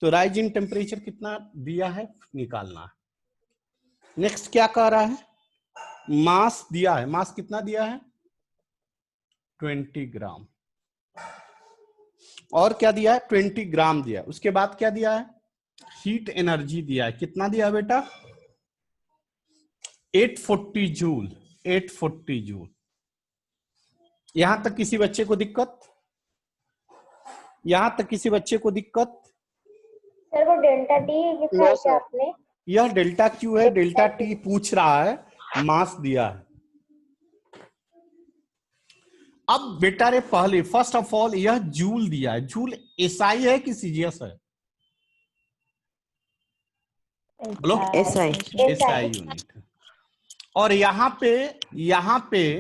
तो rise in temperature कितना दिया है निकालना है। नेक्स्ट क्या कह रहा है, मास दिया है, मास कितना दिया है 20 ग्राम, और क्या दिया है 20 ग्राम दिया है। उसके बाद क्या दिया है, हीट एनर्जी दिया है, कितना दिया बेटा 840 जूल, 840 जूल। यहां तक किसी बच्चे को दिक्कत, यहां तक किसी बच्चे को दिक्कत? सर वो डेल्टा टी लिखा है क्या आपने? यह डेल्टा क्यू है, डेल्टा टी पूछ रहा है, मास दिया है। अब बेटा रे पहले फर्स्ट ऑफ ऑल यह जूल दिया है, जूल एसआई है कि सीजीएस है? बोलो एसआई एसआई यूनिट है। और यहाँ पे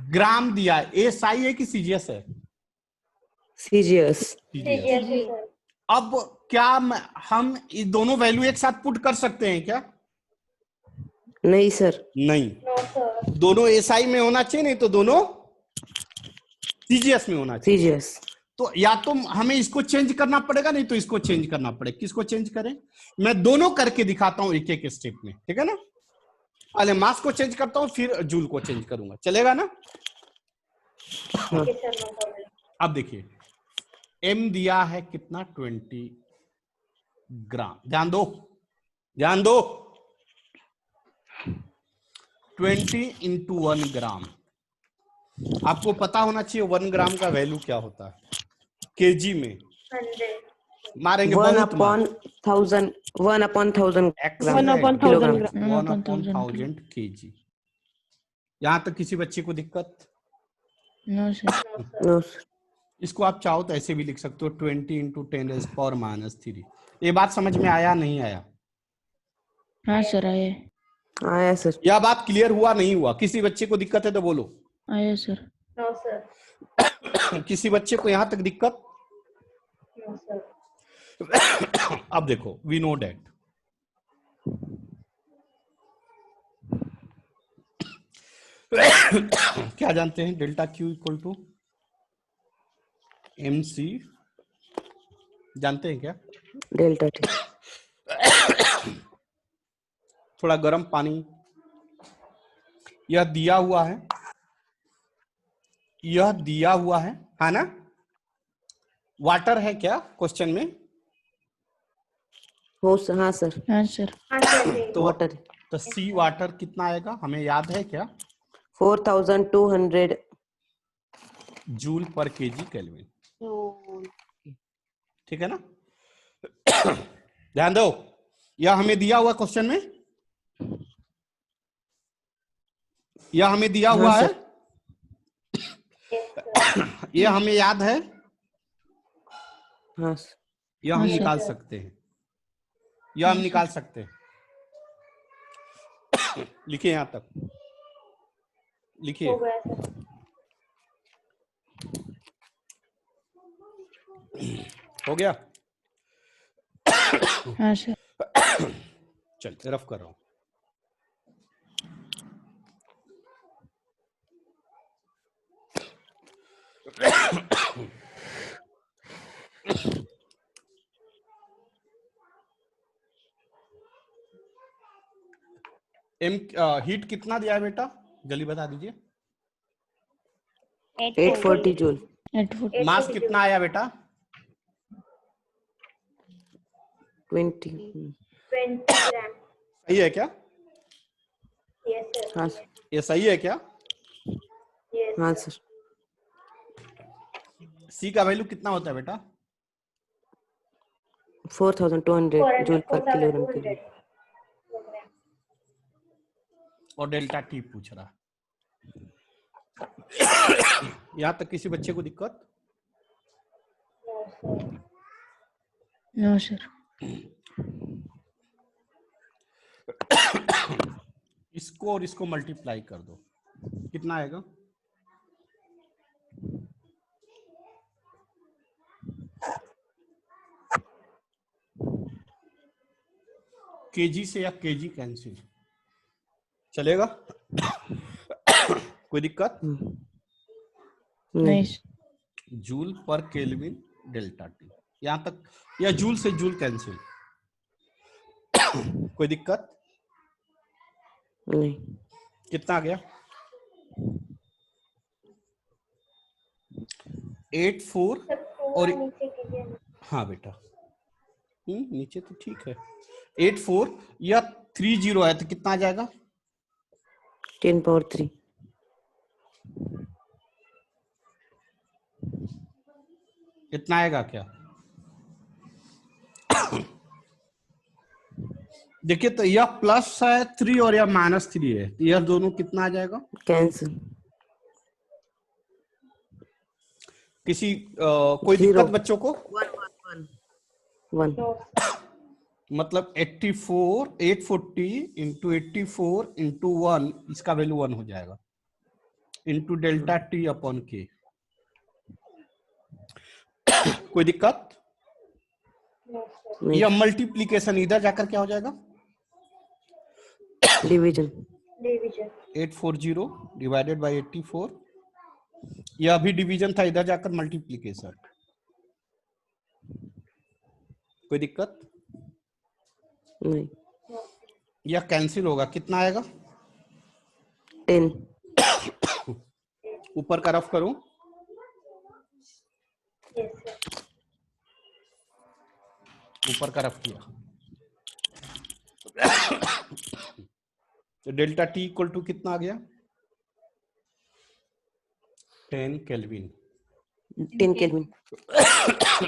ग्राम दिया है, एसआई है कि सीजीएस है? सीजीएस। सीजीएस। अब क्या हम ये दोनों वैल्यू एक साथ पुट कर सकते हैं क्या? नहीं सर, नहीं, दोनों एसआई में होना चाहिए, नहीं तो दोनों सीजीएस में होना चाहिए। सीजीएस। तो या तो हमें इसको चेंज करना पड़ेगा, नहीं तो इसको चेंज करना पड़ेगा। किसको चेंज करें? मैं दोनों करके दिखाता हूं एक एक स्टेप में, ठीक है ना। पहले मास को चेंज करता हूं, फिर जूल को चेंज करूंगा, चलेगा ना? अब देखिए एम दिया है कितना 20 ग्राम, ध्यान दो ध्यान दो, 20 इंटू 1 ग्राम। आपको पता होना चाहिए 1 ग्राम का वैल्यू क्या होता है केजी में, मारेंगे 1 बहुत मार। Upon 1000, 1 upon 1000 kilogram, kilogram. 1 upon 1000 KG. यहां तक किसी बच्चे को दिक्कत? No sir. नो। इसको आप चाहो तो ऐसे भी लिख सकते हो 20 इंटू 10⁻³ ये बात समझ में आया नहीं आया? हाँ सर आया, आया सर। यह बात क्लियर हुआ नहीं हुआ? किसी बच्चे को दिक्कत है तो बोलो। आया सर। No sir. किसी बच्चे को यहां तक दिक्कत? No sir. अब देखो वी नो डेट, क्या जानते हैं, delta Q equal to MC, जानते हैं क्या? Delta T. थोड़ा गर्म पानी, यह दिया हुआ है, यह दिया हुआ है ना? वाटर है क्या क्वेश्चन में? हो सर, हाँ सर। हाँ सर। तो वाटर। तो सी वाटर कितना आएगा हमें याद है क्या? 4200 जूल पर केजी केल्विन, ठीक है ना? ध्यान दो, यह हमें दिया हुआ क्वेश्चन में, यह हमें दिया हुआ हाँ है, यह हमें याद है, हाँ सर। यह हम हाँ, निकाल सकते हैं, यह हम निकाल सकते हैं। लिखिए यहां तक, लिखिए। हो गया? हाँ सर। चल रफ कर रहा हूं। हीट कितना दिया है बेटा, जल्दी बता दीजिए। 840 जूल। 840। मास कितना आया बेटा? 20 ग्राम। सही है क्या? Yes sir. हाँ सर। ये सही है क्या? हाँ सर। सी का वैल्यू कितना होता है बेटा? 4200 जूल पर किलोग्राम के लिए। और डेल्टा टी पूछ रहा है। यहां तक किसी बच्चे को दिक्कत? No sir. इसको और इसको मल्टीप्लाई कर दो, कितना आएगा? केजी से या केजी कैंसिल, चलेगा? कोई दिक्कत? नहीं। जूल पर केल्विन डेल्टा टी, यहां तक, या जूल से जूल कैंसिल। कोई दिक्कत? नहीं। कितना आ गया? 84 और नीचे कीजिए। हाँ बेटा, नीचे तो ठीक है। 84 या 30 है तो कितना आ जाएगा? 10 पावर 3। कितना आएगा क्या? देखिए तो यह प्लस है 3 और यह -3 है, तो यह दोनों कितना आ जाएगा? कैंसिल। किसी कोई Zero. दिक्कत बच्चों को? 1 मतलब 840 इंटू 84 इंटू 1, इसका वैल्यू 1 हो जाएगा, इंटू डेल्टा टी अपॉन के। कोई दिक्कत? नहीं। यह मल्टीप्लीकेशन इधर जाकर क्या हो जाएगा? डिवीजन। 840 डिवाइडेड बाई 84, यह भी डिवीजन था, इधर जाकर मल्टीप्लीकेशन। कोई दिक्कत? नहीं। यह कैंसिल होगा, कितना आएगा? 10। ऊपर का रफ करूं? ऊपर का रफ किया तो डेल्टा टी इक्वल टू कितना आ गया? 10 केल्विन, 10 केल्विन।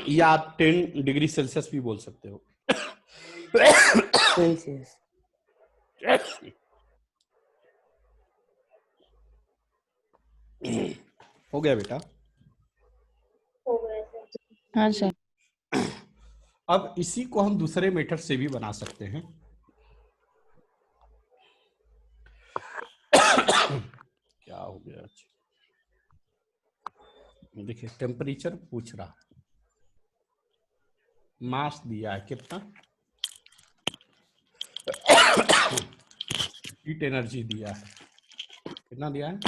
या आप 10 डिग्री सेल्सियस भी बोल सकते हो। सेल्सियस। हो गया बेटा? हाँ सर। अब इसी को हम दूसरे मेथड से भी बना सकते हैं। क्या हो गया? देखिए टेम्परेचर पूछ रहा, मास दिया है कितना, हीट एनर्जी दिया है कितना दिया है?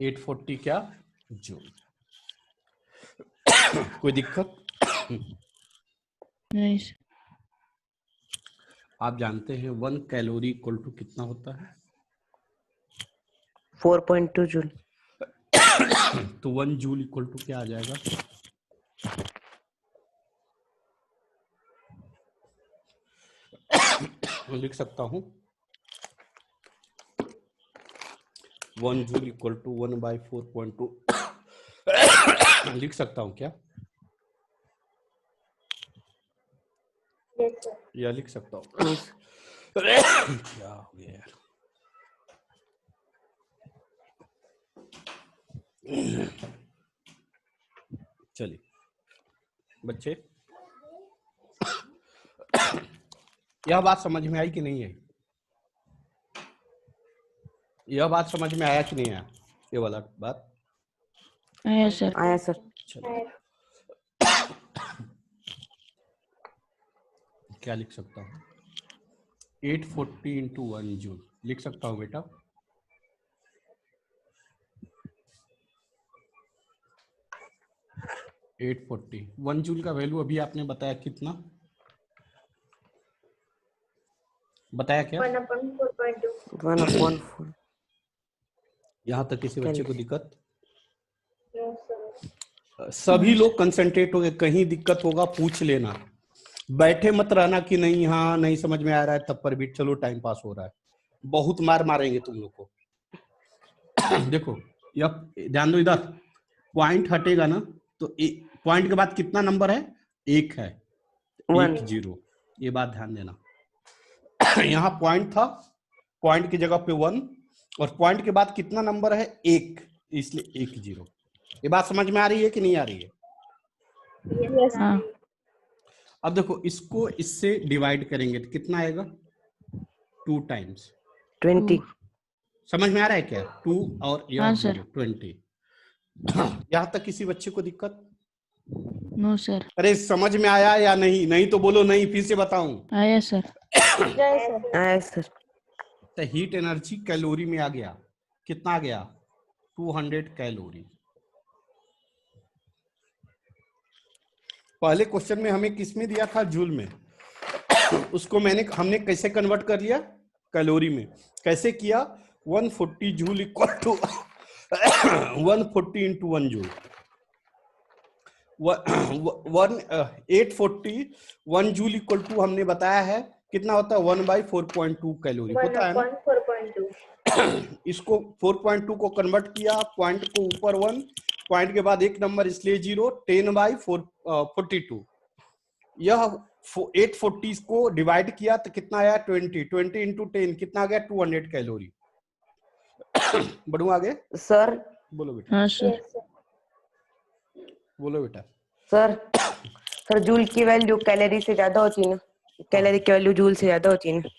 840 क्या जूल। कोई दिक्कत? नहीं सर। आप जानते हैं 1 कैलोरी इक्वल टू कितना होता है? 4.2 जूल। तो 1 जूल इक्वल टू क्या आ जाएगा? लिख सकता हूं 1 जूल इक्वल टू 1/4.2। लिख सकता हूं क्या? या लिख सकता हूं? क्या हो गया यार? चलिए बच्चे, यह बात समझ में आई कि नहीं आई? यह बात समझ में आया कि नहीं आया? ये वाला बात आया सर। आया सर। चलिए, क्या लिख सकता हूँ? 840 इंटू 1 जूल लिख सकता हूँ बेटा? एट 1 जूल का वैल्यू अभी आपने बताया कितना? बताया क्या? 1/4.2। 1/4। यहाँ तक किसी बच्चे को दिक्कत? No, sir. सभी लोग कंसंट्रेट हो गए, कहीं दिक्कत होगा पूछ लेना, बैठे मत रहना कि नहीं हाँ नहीं समझ में आ रहा है तब पर भी चलो टाइम पास हो रहा है। बहुत मार मारेंगे तुम लोग को। देखो यह ध्यान दो, इधर पॉइंट हटेगा ना तो पॉइंट के बाद कितना नंबर है? 1 है, 1 0। ये बात ध्यान देना। यहाँ पॉइंट था, पॉइंट की जगह पे 1 और पॉइंट के बाद कितना नंबर है? 1, इसलिए 1 0। ये बात समझ में आ रही है कि नहीं आ रही है? Yes, हाँ। अब देखो इसको इससे डिवाइड करेंगे तो कितना आएगा? 2 टाइम्स 20। समझ में आ रहा है क्या? 2 और यह हाँ 0 सर। 20। यहाँ तक किसी बच्चे को दिक्कत? No sir. अरे समझ में आया या नहीं? नहीं तो बोलो नहीं, फिर से बताऊं? आया सर। आया सर। तो हीट एनर्जी कैलोरी में आ गया, कितना आ गया? 200 कैलोरी। पहले क्वेश्चन में हमें किस में दिया था, जूल में। उसको हमने कैसे कन्वर्ट कर लिया, कैलोरी में। कैसे किया, 140 joule equal to 140 into 1 joule. 840 1 joule equal to हमने बताया है कितना होता है, 1/4.2 कैलोरी होता है ना। 1/4.2। इसको 4.2 को कन्वर्ट किया, पॉइंट को ऊपर 1, पॉइंट के बाद एक नंबर इसलिए 0, 10/42। यह 840 को डिवाइड किया तो कितना आया, 20 इंटू 10 कितना आ गया, 200 कैलोरी। बढ़ू आगे, सर बोलो बेटा। हाँ सर। Yes sir. बोलो बेटा। सर सर जूल की वैल्यू कैलोरी से ज्यादा होती है ना, कैलोरी की वैल्यू जूल से ज्यादा होती है ना।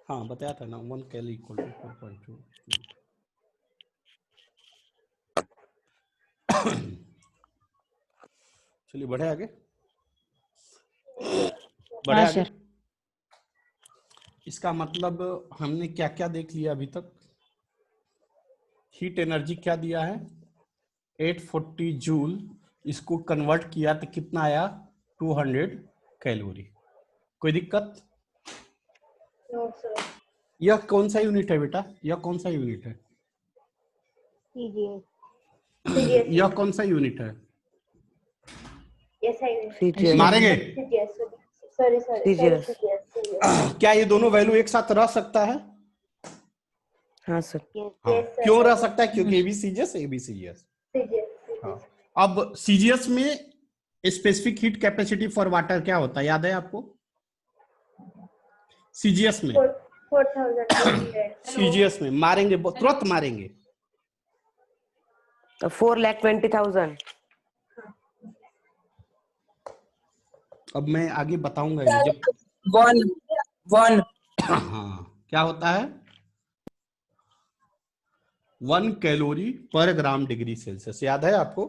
हाँ बताया था ना, 1 कैलोरी इक्वल टू 4.2। चलिए बढ़े आगे, बढ़े हाँ आगे। सर। इसका मतलब हमने क्या क्या देख लिया अभी तक। हीट एनर्जी क्या दिया है, 840 जूल, इसको कन्वर्ट किया तो कितना आया, 200 कैलोरी। कोई दिक्कत? No sir. यह कौन सा यूनिट है बेटा, यह कौन सा यूनिट है, सीजीएस। यह कौन सा यूनिट है, यस आई। सीजीएस मारेंगे। CGS. Sorry sorry CGS। CGS. क्या ये दोनों वैल्यू एक साथ रह सकता है? हाँ सर। हाँ। Yes sir. क्यों रह सकता है, क्योंकि एबीसीजीएस एबीसीजीएस। सीजीएस। हाँ। अब सीजीएस में specific heat capacity for water क्या होता है, याद है आपको? सीजीएस में 4200। सीजीएस में मारेंगे, तुरंत मारेंगे। 4,20,000। अब मैं आगे बताऊंगा ये जब वन हाँ क्या होता है, 1 calorie per gram degree Celsius, याद है आपको?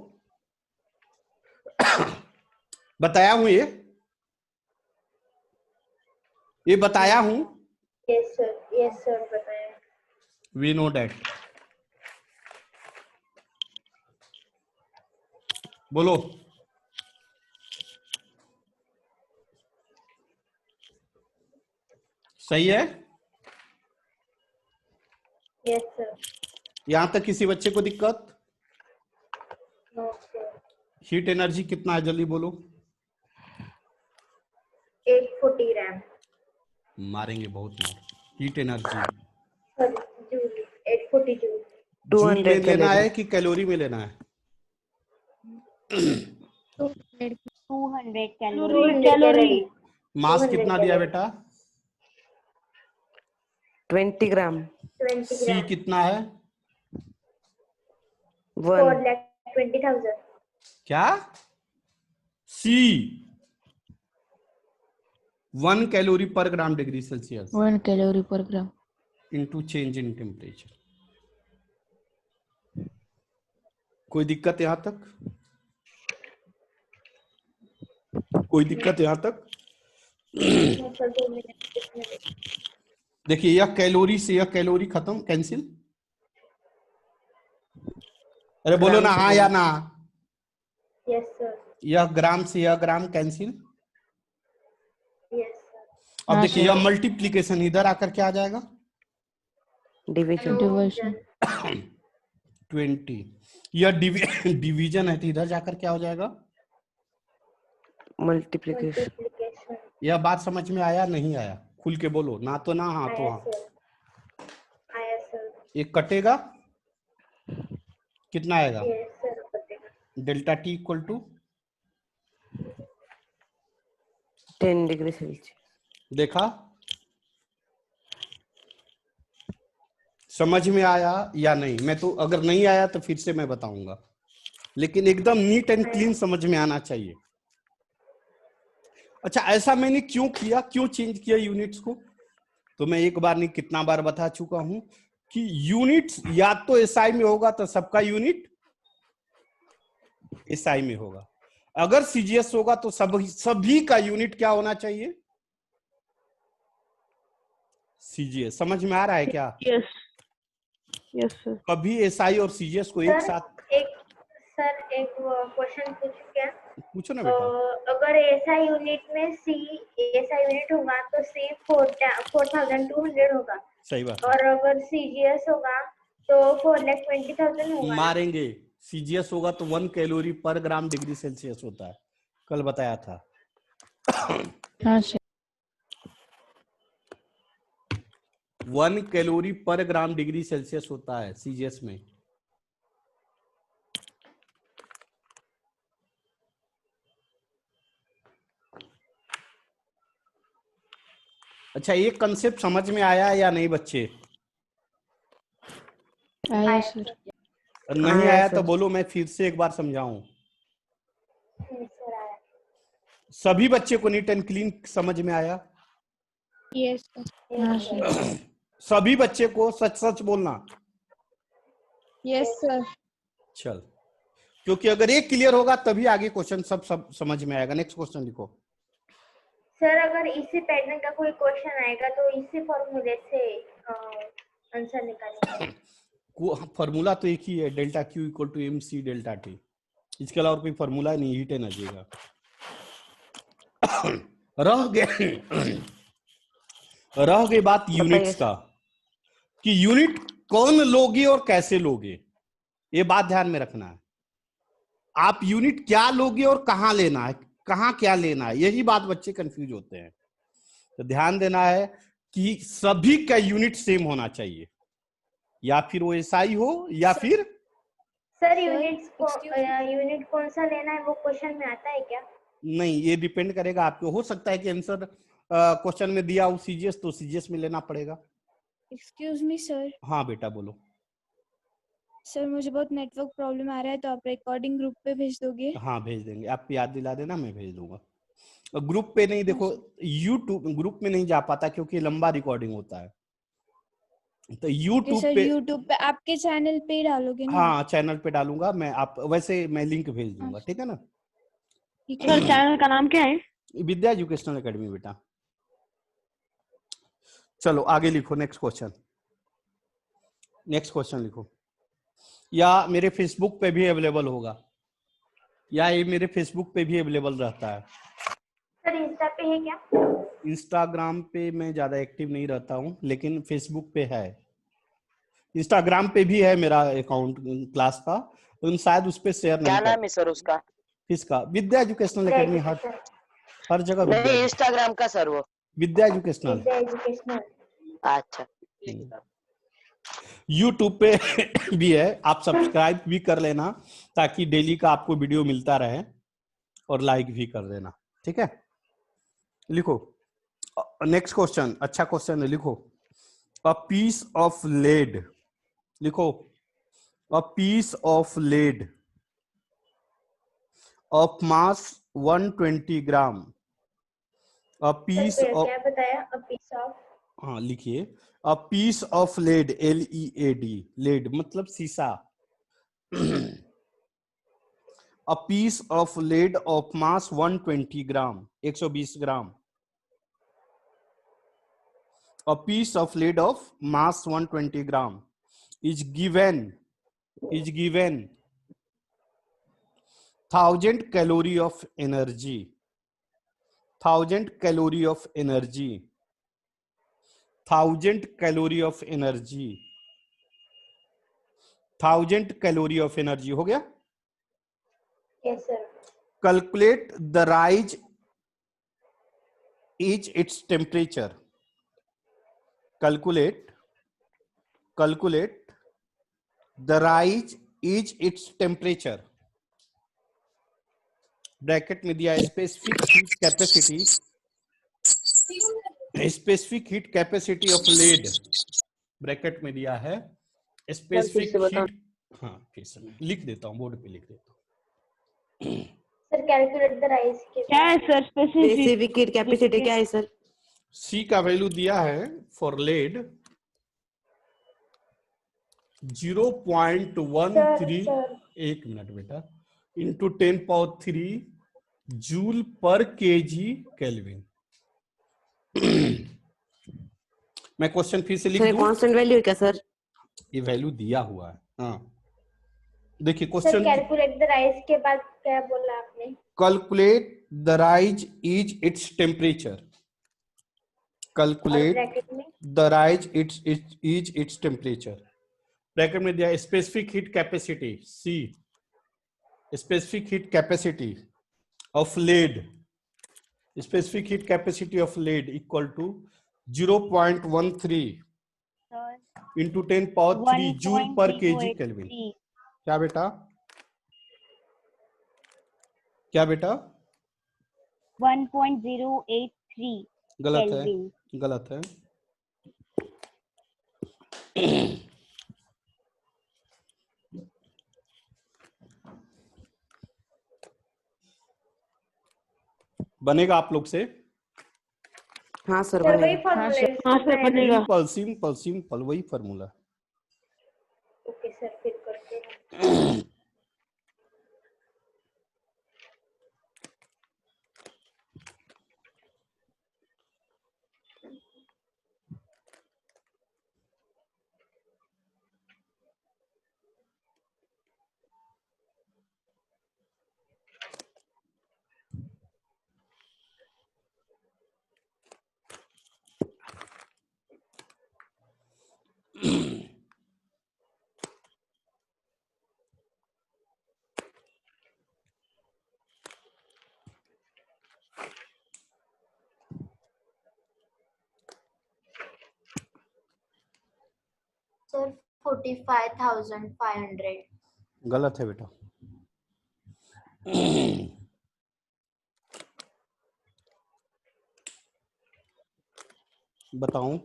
बताया हूं ये बताया हूं। यस सर बताएं। We know that. बोलो। सही है? Yes sir. यहां तक किसी बच्चे को दिक्कत? No sir. हीट एनर्जी कितना है, जल्दी बोलो। 840 ग्राम। मारेंगे बहुत मार। Heat energy sorry joule. 840 joule. Joule में 200 लेना कैलोरी। है कि कैलोरी में लेना है? 200 कैलोरी। मास कितना दिया बेटा? 20 ग्राम। 20 सी ग्राम। कितना है? 1 4,20,000। क्या? सी 1 calorie per gram degree Celsius 1 calorie per gram. Into change in temperature. कोई दिक्कत यहां तक? कोई दिक्कत यहां तक? नो सर 2 मिनट इसमें। देखिए यह कैलोरी से यह कैलोरी खत्म, कैंसिल। अरे बोलो ना, ग्राम से हाँ या ग्राम। ना। Yes sir. यह ग्राम से यह ग्राम कैंसिल। Yes sir. अब हाँ देखिए सर। यह मल्टीप्लीकेशन इधर आकर क्या आ जाएगा, डिवीजन। डिवीजन। 20। यह डिवीजन है तो इधर जाकर क्या हो जाएगा, मल्टीप्लिकेशन। मल्टीप्लिकेशन। यह बात समझ में आया नहीं आया? खुल के बोलो, ना तो ना हाँ तो आया हाँ। सर। आया सर। एक कटेगा, कितना आएगा, यस सर बताएगा। Delta T equal to 10 degree Celsius. देखा, समझ में आया या नहीं? मैं तो अगर नहीं आया तो फिर से मैं बताऊंगा, लेकिन एकदम नीट एंड क्लीन समझ में आना चाहिए। अच्छा ऐसा मैंने क्यों किया, क्यों चेंज किया यूनिट्स को? तो मैं एक बार नहीं कितना बार बता चुका हूं कि यूनिट्स या तो एसआई में होगा तो सबका यूनिट एसआई में होगा, अगर सीजीएस होगा तो सभी का यूनिट क्या होना चाहिए, सीजीएस। समझ में आ रहा है क्या? Yes yes sir. कभी एसआई और सीजीएस को एक साथ। एक क्वेश्चन पूछूं क्या? पूछो ना बेटा। अगर ऐसा यूनिट में सी ऐसा यूनिट होगा तो सी 4200 होगा, सही बात है। और अगर सीजीएस होगा तो 4,20,000 होगा ना? मारेंगे। सीजीएस होगा तो 1 calorie per gram degree Celsius होता है, कल बताया था। हाँ sir. 1 calorie per gram degree Celsius होता है सीजीएस में। अच्छा, ये कंसेप्ट समझ में आया या नहीं बच्चे? आया सर। नहीं आया आया सर। तो बोलो, मैं फिर से एक बार समझाऊं। सर आया। सभी बच्चे को नीट एंड क्लीन समझ में आया? Yes sir. हाँ सर। सभी बच्चे को सच सच बोलना। Yes sir. चल, क्योंकि अगर एक क्लियर होगा तभी आगे क्वेश्चन सब समझ में आएगा। नेक्स्ट क्वेश्चन लिखो। सर अगर इसी पैटर्न का कोई क्वेश्चन आएगा तो इसी फॉर्मूले से आंसर निकालेंगे। फॉर्मूला तो एक ही है, delta Q equal to M C delta T. इसके अलावा कोई फॉर्मूला नहीं, हीट एनर्जी का। रह गई बात यूनिट्स का, कि यूनिट कौन लोगे और कैसे लोगे, ये बात ध्यान में रखना है। आप यूनिट क्या लोगे और कहां लेना है, कहां क्या लेना है, यही बात बच्चे कंफ्यूज होते हैं। तो ध्यान देना है कि सभी का यूनिट सेम होना चाहिए, या फिर वो एसआई हो या फिर सर यूनिट कौन सा लेना है वो क्वेश्चन में आता है क्या? नहीं, ये डिपेंड करेगा आपको। हो सकता है कि आंसर क्वेश्चन में दिया हो सीजीएस, तो सीजीएस में लेना पड़ेगा। Excuse me sir. हाँ बेटा बोलो। सर मुझे बहुत नेटवर्क प्रॉब्लम आ रहा है, तो आप रिकॉर्डिंग ग्रुप पे भेज दोगे? हाँ भेज देंगे, आप याद दिला देना, मैं भेज दूंगा। ग्रुप पे नहीं, देखो यूट्यूब ग्रुप में नहीं जा पाता क्योंकि लंबा रिकॉर्डिंग होता है, तो यूट्यूब सर पे। यूट्यूब पे आपके चैनल पे ही डालोगे ना? हाँ चैनल पे डालूंगा मैं, आप वैसे मैं लिंक भेज दूंगा, ठीक है ना। ठीक सर है। चैनल का नाम क्या है? विद्या एजुकेशनल एकेडमी बेटा। चलो आगे लिखो, नेक्स्ट क्वेश्चन। नेक्स्ट क्वेश्चन लिखो। या मेरे फेसबुक पे भी अवेलेबल होगा, या ये मेरे फेसबुक पे भी अवेलेबल रहता है। सर इंस्टा पे है क्या? इंस्टाग्राम पे मैं ज्यादा एक्टिव नहीं रहता हूँ, लेकिन फेसबुक पे है। इंस्टाग्राम पे भी है मेरा अकाउंट क्लास का, लेकिन शायद उस पर शेयर नहीं क्या कर। नाम है सर उसका? किसका? विद्या एजुकेशनल एकेडमी, हर जगह विद्या नहीं, इंस्टाग्राम का सर वो। विद्या एजुकेशनल। विद्या एजुकेशनल। अच्छा। यूट्यूब पे भी है, आप सब्सक्राइब भी कर लेना ताकि डेली का आपको वीडियो मिलता रहे, और लाइक भी कर देना, ठीक है। लिखो नेक्स्ट क्वेश्चन, अच्छा क्वेश्चन है, लिखो। अ पीस ऑफ लेड, लिखो a piece of lead of mass 120 gram, a piece sir of, क्या बताया? A piece of. हाँ लिखिए, a piece of lead, LEAD, lead मतलब शीशा। A piece of lead of mass 120 gram, 120 gram. A piece of lead of mass 120 gram is given 1000 calorie of energy. 1000 calorie of energy. 1000 calorie of energy. 1000 calorie of energy हो गया? Yes sir. Calculate the rise is its temperature. Calculate the rise is its temperature. Bracket में दिया specific heat capacity, specific heat capacity of lead, bracket में दिया है specific heat. हाँ फिर से लिख देता हूँ, बोर्ड पे लिख देता हूँ। सर कैलकुलेट द राइज के क्या है sir specific? Specific heat capacity क्या है सर? सी का वैल्यू दिया है फॉर लेड 0.13, एक मिनट बेटा, into 10⁻³ joule per KG kelvin. मैं क्वेश्चन फिर से लिख सर दूं? कांस्टेंट वैल्यू है क्या सर? ये वैल्यू दिया हुआ है, हाँ देखिए sir question, calculate the rise के बाद क्या बोला आपने? Calculate the rise is its temperature, और कैलकुलेट ब्रैकेट में the rise is its temperature, bracket में दिया specific heat capacity C, specific heat capacity of lead, specific heat capacity of lead equal to 0.13 into 10 power 3 joule per KG kelvin. क्या बेटा, क्या बेटा? 1.083 गलत है, केल्विन। गलत है। बनेगा आप लोग से? हाँ सर सर वही बनेगा। फॉर्मूला हाँ सर बनेगा। सिंपल सिंपल सिंपल वही फॉर्मूला। ओके सर, फिर करते हैं। सर 45,500। गलत है बेटा। बताऊं?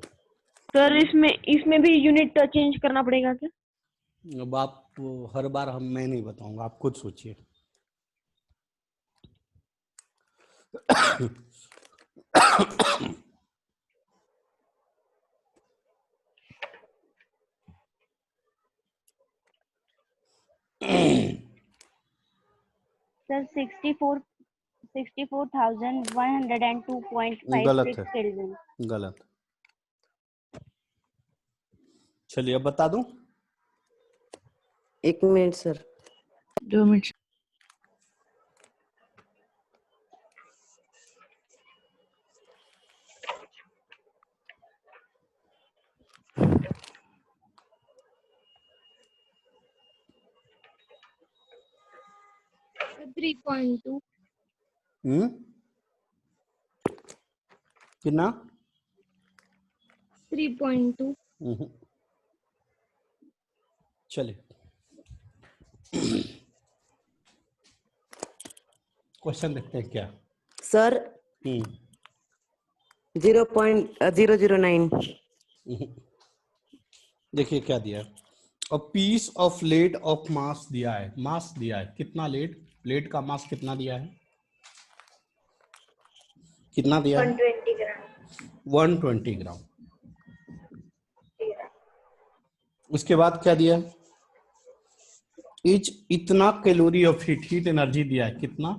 सर इसमें भी यूनिट चेंज करना पड़ेगा क्या? अब आप हर बार मैं नहीं बताऊंगा, आप खुद सोचिए। सर 64,102.56 गलत है, केल्विन। गलत। चलिए अब बता दूं? 1 मिनट सर। 2 मिनट। सर 3.2। कितना? 3.2। चलिए क्वेश्चन देखते हैं क्या। सर 0.009। देखिए क्या दिया है, a piece of lead of mass दिया है, मास दिया है कितना, लेड का मास कितना दिया है, कितना दिया है? 120 ग्राम। 120 ग्राम। उसके बाद क्या दिया है, इतना कैलोरी ऑफ हीट एनर्जी दिया है, कितना?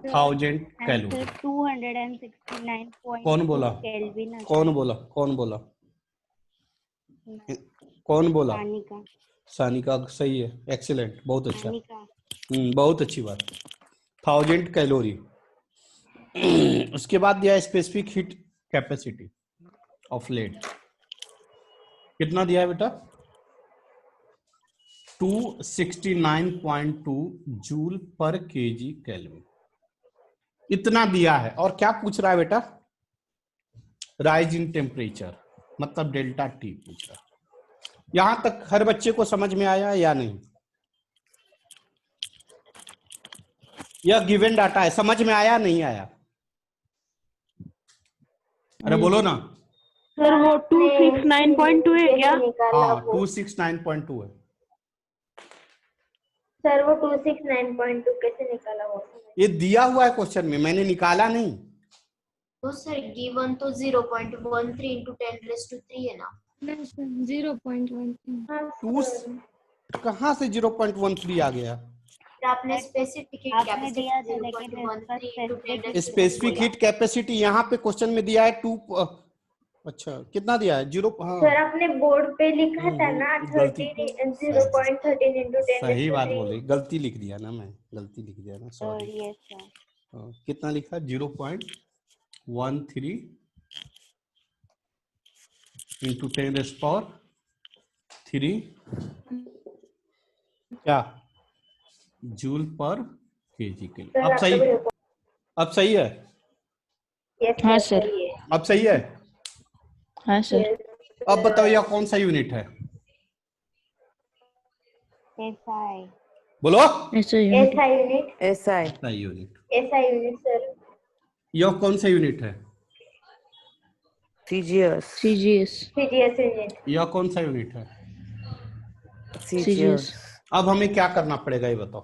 1000 कैलोरी। 269.2 कौन बोला? केल्विन। कौन बोला? कौन बोला? कौन बोला? सानिका। सानिका सही है, एक्सीलेंट, बहुत अच्छा। सानिका। बहुत अच्छी बात। 1000 कैलोरी। उसके बाद दिया है specific heat capacity of lead, कितना दिया है बेटा? 269.2 जूल पर केजी केल्विन, इतना दिया है। और क्या पूछ रहा है बेटा? राइज इन टेम्परेचर, मतलब डेल्टा टी पूछ रहा है। यहां तक हर बच्चे को समझ में आया या नहीं? यह गिवन डाटा है, समझ में आया नहीं आया? अरे बोलो ना। सर वो 269.2 है क्या? हाँ 269.2 है। सर वो 269.2 कैसे निकाला वो? ये दिया हुआ है क्वेश्चन में, मैंने निकाला नहीं। तो सर गिवन तो 0.13 into 10⁻³ है ना? नहीं सर 0.13। टू कहाँ से 0.13 आ गया? आपने स्पेसिफिक हीट आपने दिया था, कैपेसिटी लेकिन 0.13 into 10⁻³ स्पेसिफिक हीट कैपेसिटी यहाँ पे क्वेश्चन में दिया है अच्छा कितना दिया है? 0, हाँ सर आपने बोर्ड पे लिखा था ना गलती 0.13 into 10 सही बात to बोली, गलती लिख दिया ना, मैं गलती लिख दिया ना, सर सॉरी। yes sir. कितना लिखा? 0.13 into 10⁻³ क्या जूल पर केजी के लिए। सर अब आपका सही, वीडियो अब सही है, यस हाँ, सर सर। सही है। अब सही है। हाँ सर। Yes, अब बताओ यह कौन सा यूनिट है? SI. बोलो। ऐसा unit SI unit SI SI unit. SI unit sir यह कौन सा यूनिट है? CGS CGS CGS यूनिट यह कौन सा यूनिट है? CGS अब हमें क्या करना पड़ेगा ये बताओ।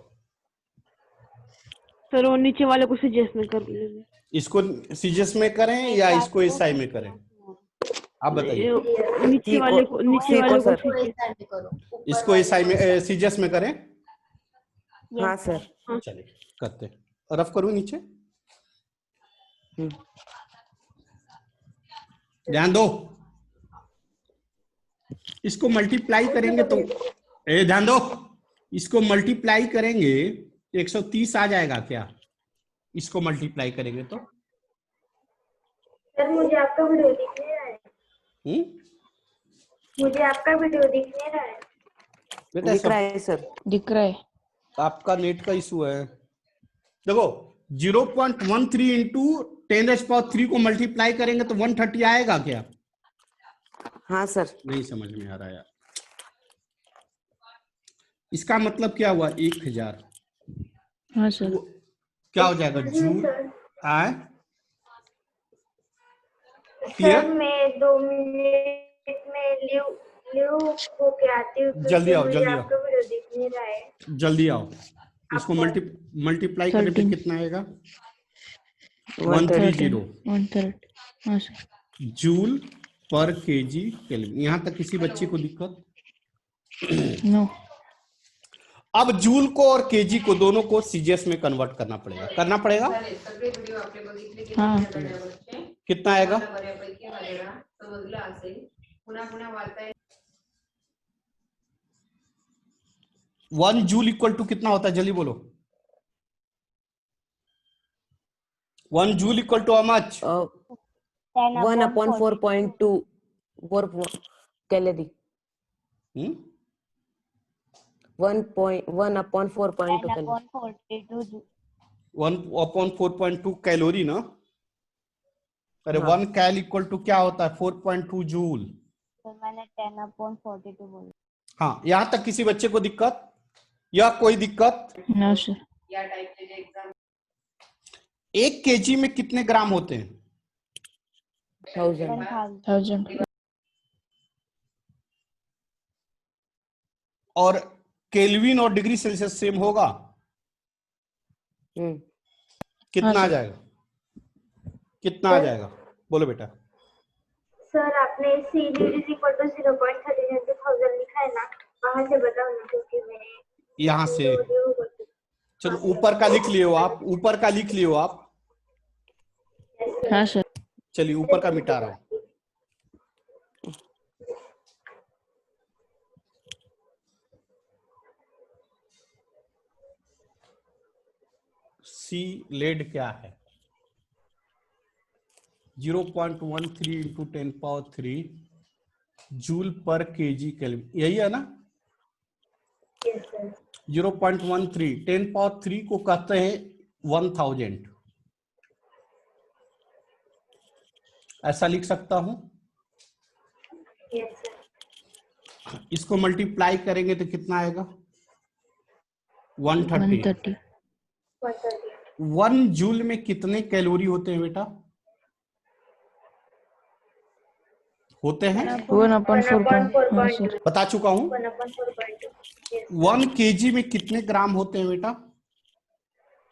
सर वो नीचे वाले को CGS में कर लेंगे। इसको सीजीएस में करें या इसको एसआई में करें? आप बताइए। नीचे वाले को C को सर। इसको ऐसा नहीं करो, ऊपर इसको वाले एसआई को में सीजीएस में करें। हाँ सर। चलिए करते हैं। रफ करूं नीचे, ध्यान दो। इसको मल्टीप्लाई करेंगे तो ध्यान दो, इसको मल्टीप्लाई करेंगे 130 आ जाएगा क्या? इसको मल्टीप्लाई करेंगे तो सर मुझे आपका वीडियो दिख नहीं रहा है। मुझे आपका वीडियो दिख नहीं रहा है। बेटा दिख सब रहा है सर। दिख रहा है। आपका नेट का इशू है। देखो 0.13 इंटू 10⁻³ को मल्टीप्लाई करेंगे तो 130 आएगा क्या? हाँ सर। नहीं समझ में आ रहा यार। इसका मतलब क्या हुआ? 1000। हाँ सर। क्या हो जाएगा? जूल आए सर क्लियर? मैं 2 मिनट में लीव होके आती हूँ क्योंकि जल्दी आओ, मुझे जल्दी आओ। आपका वीडियो दिख नहीं रहा है। जल्दी आओ। इसको मल्टीप्लाई करने पे 13 कितना आएगा? 130 130 130। हाँ sir. Joule per KG kelvin. यहां तक किसी बच्चे को दिक्कत? नो। अब जूल को और केजी को दोनों को सीजीएस में कन्वर्ट करना पड़ेगा, करना पड़ेगा। हाँ। कितना आएगा? 1 जूल इक्वल टू कितना होता है? जल्दी बोलो। 1 joule equal to how much? 1/4.2 calorie. 1/4.2 calorie. 1/4.2 calorie ना? अरे हाँ। 1 कैल इक्वल टू क्या होता है? 4.2 जूल। सर मैंने 10/42 बोला। हाँ, यहां तक किसी बच्चे को दिक्कत या कोई दिक्कत? No sir. 1 केजी में कितने ग्राम होते हैं? 1000। 1000। और केल्विन और डिग्री सेल्सियस सेम होगा? कितना हाँ, आ सर। जाएगा? कितना आ जाएगा? बोलो बेटा। सर आपने C lead is equal to 0.13 into 1000 लिखा है ना, वहां से बताओ ना क्योंकि मैंने यहां से चलो ऊपर का लिख लियो आप, ऊपर का लिख लियो आप। हाँ सर। चलिए ऊपर का मिटा रहा हूं। सी लेड क्या है? 0.13 into 10⁻³ joule per KG kelvin, यही है ना? 0.13 10⁻³ को कहते हैं 1000। ऐसा लिख सकता हूं। इसको मल्टीप्लाई करेंगे तो कितना आएगा? 130। 1 जूल में कितने कैलोरी होते हैं बेटा? होते हैं 1/4. हाँ सर। बता चुका हूं। 1 केजी में कितने ग्राम होते हैं बेटा?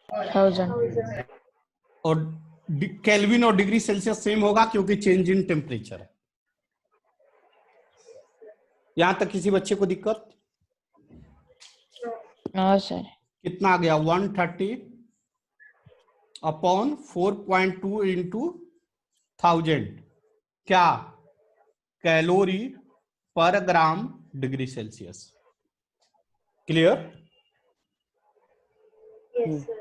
1000। और केल्विन और डिग्री सेल्सियस सेम होगा क्योंकि चेंज इन टेम्परेचर है। यहां तक किसी बच्चे को दिक्कत? हाँ सर। कितना आ गया? 130/4.2 इंटू 1000 क्या calorie per gram degree Celsius. Clear? Yes, sir.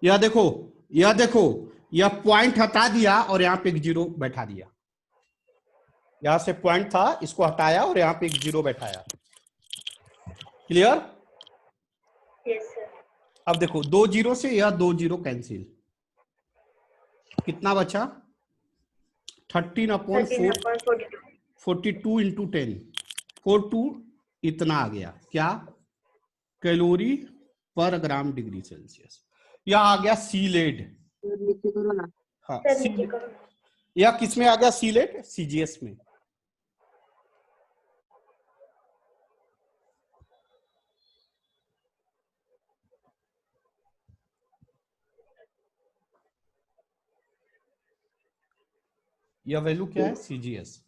यह देखो यह पॉइंट हटा दिया और यहाँ पे एक जीरो बैठा दिया। यहां से पॉइंट था, इसको हटाया और यहाँ पे एक जीरो बैठाया। क्लियर? Yes, sir. अब देखो 2 जीरो से यह 2 जीरो कैंसिल, कितना बचा? 13/4 13/42. 42 इंटू 10 42 इतना आ गया क्या? Calorie per gram degree Celsius. यह आ गया सीलेड। हाँ Sir, नीचे करो. यह किस में आ गया? सीलेड, सीजीएस में। यह वैल्यू क्या है? सीजीएस।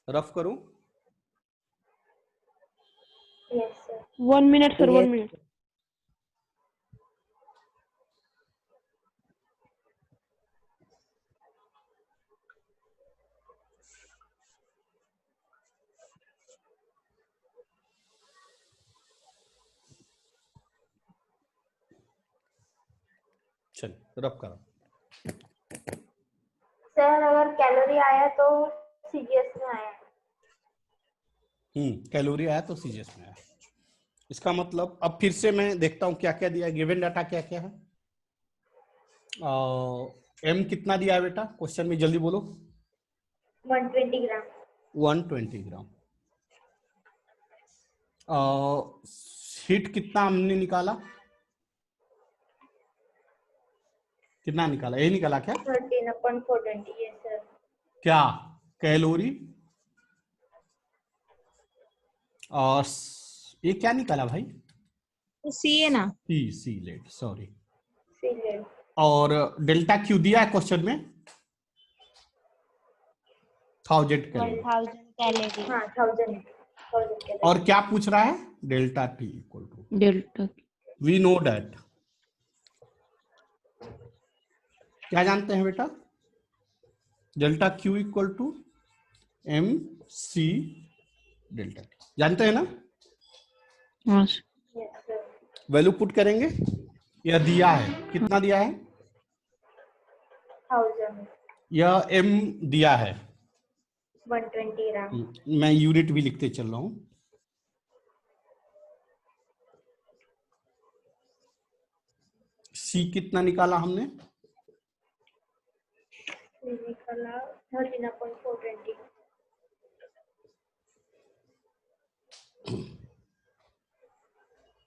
रफ करूं? Yes, sir. 1 minute, sir. 1 Yes. minute. चल रफ करो। सर अगर कैलोरी आया तो सीजीएस में आया. कैलोरी आया तो सीजीएस में आया। इसका मतलब अब फिर से मैं देखता हूं क्या क्या दिया। गिवन डाटा क्या क्या है? एम कितना दिया है बेटा क्वेश्चन में? जल्दी बोलो। 120 ग्राम. 120 ग्राम। हीट कितना हमने निकाला? कितना निकाला? यही निकाला क्या? 13/420. Yes, sir. क्या कैलोरी और ये क्या निकाला भाई? सी है ना? सी लेट, सॉरी। सीलेड. और डेल्टा क्यू दिया है क्वेश्चन में 1000 कैलोरी। 1000 कैलोरी. हाँ 1000 कैलोरी. और क्या पूछ रहा है? Delta T equal to delta we know that. क्या जानते हैं बेटा? Delta Q equal to M C delta T, जानते हैं ना? हाँ Yes, sir. वैल्यू पुट करेंगे। यह दिया है, कितना दिया है? 1000. यह एम दिया है। 120 ग्राम. मैं यूनिट भी लिखते चल रहा हूं। सी कितना निकाला हमने? निकाला 13/420.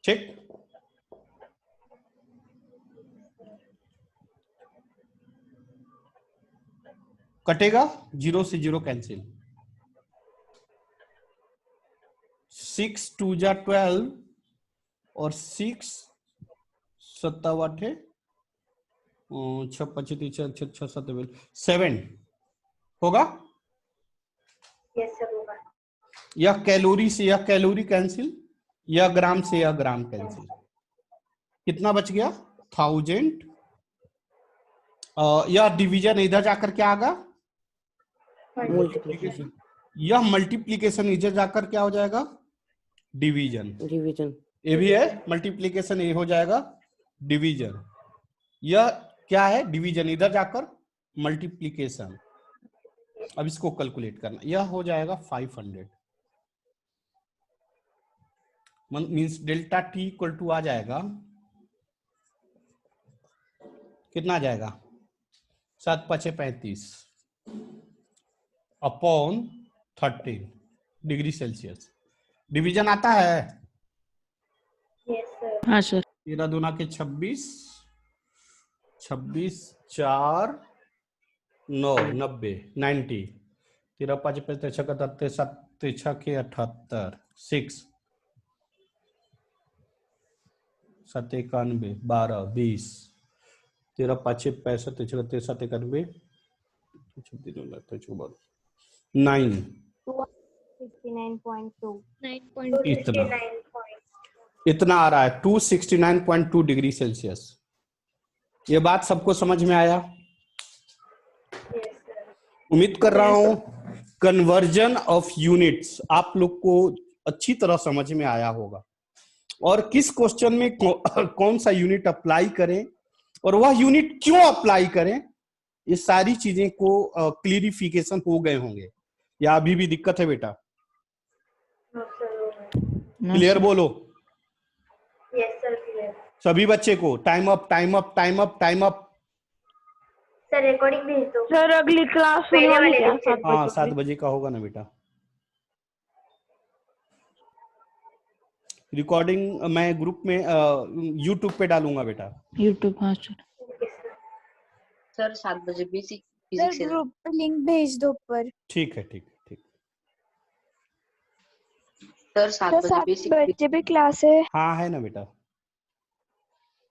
ठीक। कटेगा, 0 से 0 कैंसिल। 6 2 जा 12 और 6 7 6 5 7 होगा। Yes, sir. होगा. यह कैलोरी से यह कैलोरी कैंसिल, यह ग्राम से यह ग्राम कैंसिल। कितना बच गया? 1000। यह डिवीजन इधर जाकर क्या आगा? मल्टीप्लिकेशन यह मल्टीप्लीकेशन इधर जाकर क्या हो जाएगा? डिवीजन। डिवीजन ये भी है मल्टीप्लीकेशन, ये हो जाएगा डिवीजन। यह क्या है? डिवीजन, इधर जाकर मल्टीप्लीकेशन। अब इसको कैलकुलेट करना, यह हो जाएगा 500। Means delta T equal to आ जाएगा, कितना आ जाएगा? 7 5 35 अपॉन 13 डिग्री सेल्सियस। डिवीजन आता है? Yes, sir. हाँ सर 13 दूना के 26 26 4 9 90 90 13 5 5 76 7 6 के 78 6 7 91 12 20 13 5 65 76 7 91 9 269.2. 269 इतना आ रहा है 269.2 डिग्री सेल्सियस। ये बात सबको समझ में आया? yes sir. उम्मीद कर रहा हूं कन्वर्जन ऑफ यूनिट्स आप लोग को अच्छी तरह समझ में आया होगा, और किस क्वेश्चन में कौन सा यूनिट अप्लाई करें और वह यूनिट क्यों अप्लाई करें, ये सारी चीजें को क्लियरिफिकेशन हो गए होंगे, या अभी भी दिक्कत है बेटा? No sir, हो गया. क्लियर बोलो Yes sir, clear. सभी बच्चे को। Time up time up time up time up. Sir recording भेज दो. सर अगली क्लास होने पहले वाली वाले क्या? दिन से। 7 हाँ बजे 7 बजे का होगा ना बेटा। रिकॉर्डिंग मैं ग्रुप में यूट्यूब पे डालूंगा बेटा। यूट्यूब। हाँ सर। Okay, sir. सर 7 बजे बेसिक सर फिजिक्स है। ग्रुप पे लिंक भेज दो ऊपर। ठीक है ठीक ठीक। सर 7 सर बजे 7 बेसिक बजे भी क्लास है। हाँ है ना बेटा।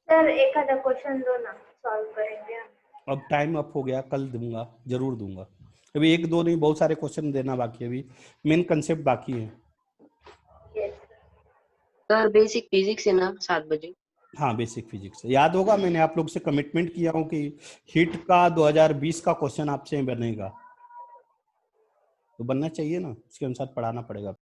सर एक आधा क्वेश्चन दो ना, सॉल्व करेंगे हम. अब टाइम अप हो गया, कल दूंगा, जरूर दूंगा। अभी एक दो नहीं, बहुत सारे क्वेश्चन देना बाकी है, अभी मेन कंसेप्ट बाकी है। Yes sir. Sir basic physics है ना 7 बजे। हाँ बेसिक फिजिक्स याद होगा, मैंने आप लोग से कमिटमेंट किया हूँ कि हिट का 2020 का क्वेश्चन आपसे बनेगा, तो बनना चाहिए ना, उसके अनुसार पढ़ाना पड़ेगा।